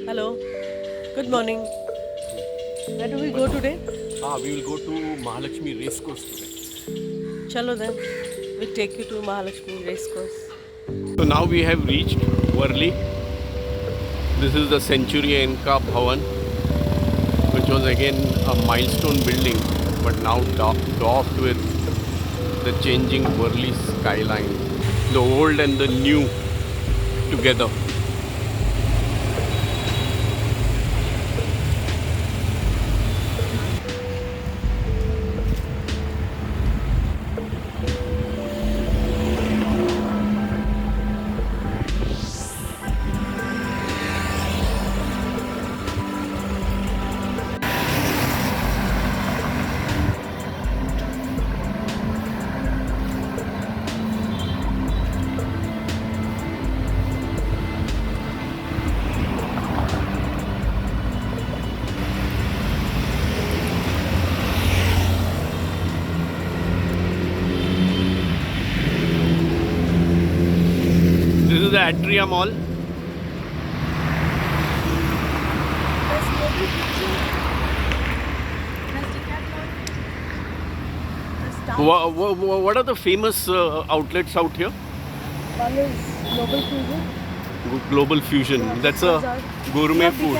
Hello, good morning. Where do we go today? We will go to Mahalakshmi Racecourse today. Chalo then, we'll take you to Mahalakshmi Racecourse. So now we have reached Worli. This is the Century Enka Bhavan, which was again a milestone building, but now dwarfed with the changing Worli skyline, the old and the new together. This is the Atria Mall. What are the famous outlets out here? One is Global Fusion. Global Fusion. That's a gourmet food.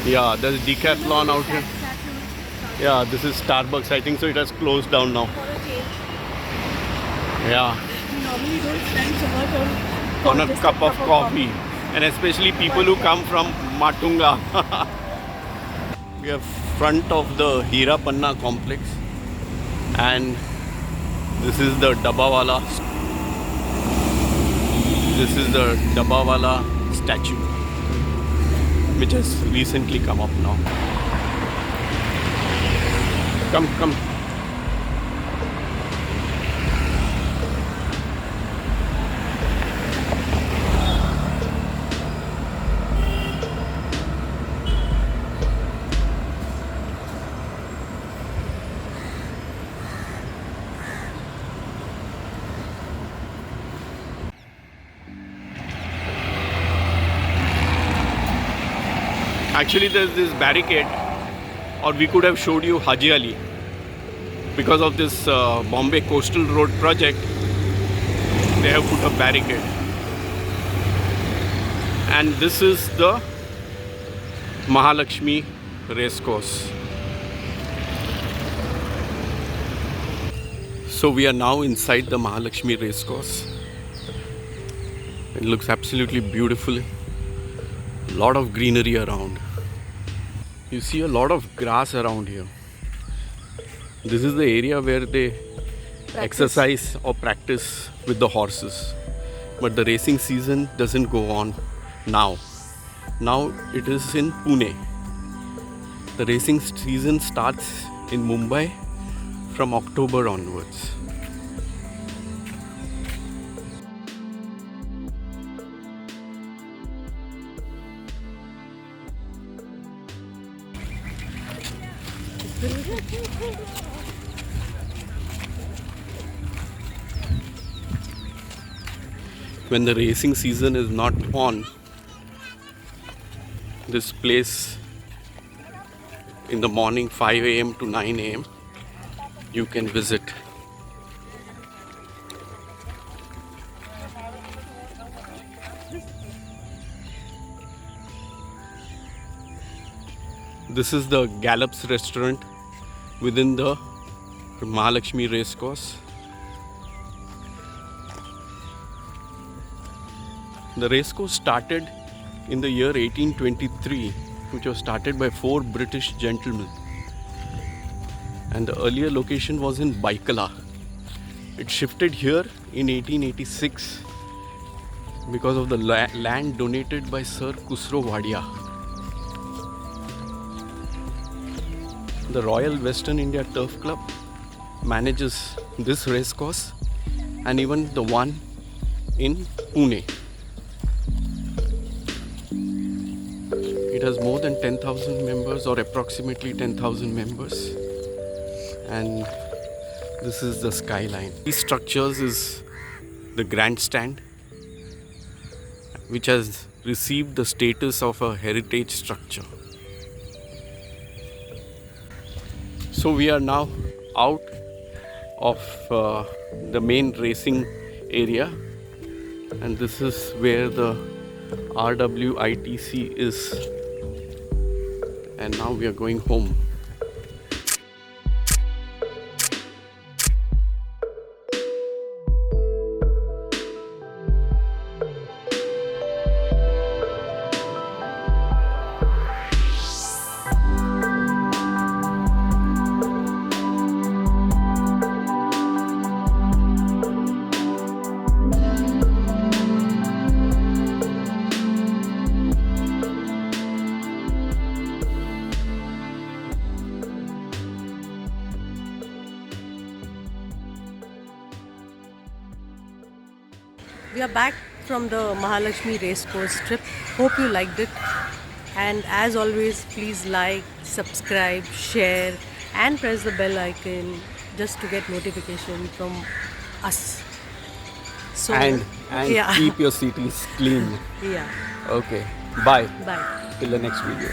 Yeah, there's Decathlon out here. Yeah, this is Starbucks. I think so. It has closed down now. Yeah, We normally don't spend so much on a cup of coffee, and especially people who come from Matunga. We are front of the Hira Panna complex, and this is the Dabbawala. This is the Dabbawala statue, which has recently come up now. Come, come. Actually, there's this barricade, or we could have showed you Haji Ali. Because of this Bombay Coastal Road project, they have put a barricade. And this is the Mahalakshmi Racecourse. So we are now inside the Mahalakshmi Racecourse. It looks absolutely beautiful. Lot of greenery around. You see a lot of grass around here. This is the area where they exercise or practice with the horses. But the racing season doesn't go on now. Now it is in Pune. The racing season starts in Mumbai from October onwards. When the racing season is not on, this place in the morning 5 a.m. to 9 a.m. you can visit. This is the Gallops restaurant within the Mahalakshmi Racecourse. The racecourse started in the year 1823, which was started by 4 British gentlemen. And the earlier location was in Baikala. It shifted here in 1886 because of the land donated by Sir Khusro Wadia. The Royal Western India Turf Club manages this racecourse and even the one in Pune. It has more than 10,000 members, or approximately 10,000 members. And this is the skyline. These structures is the grandstand, which has received the status of a heritage structure. So we are now out of the main racing area, and this is where the RWITC is, and now we are going home. We are back from the Mahalakshmi Racecourse trip. Hope you liked it. And as always, please like, subscribe, share, and press the bell icon just to get notification from us. So And yeah, keep your cities clean. yeah. Okay, bye. Bye. Till the next video.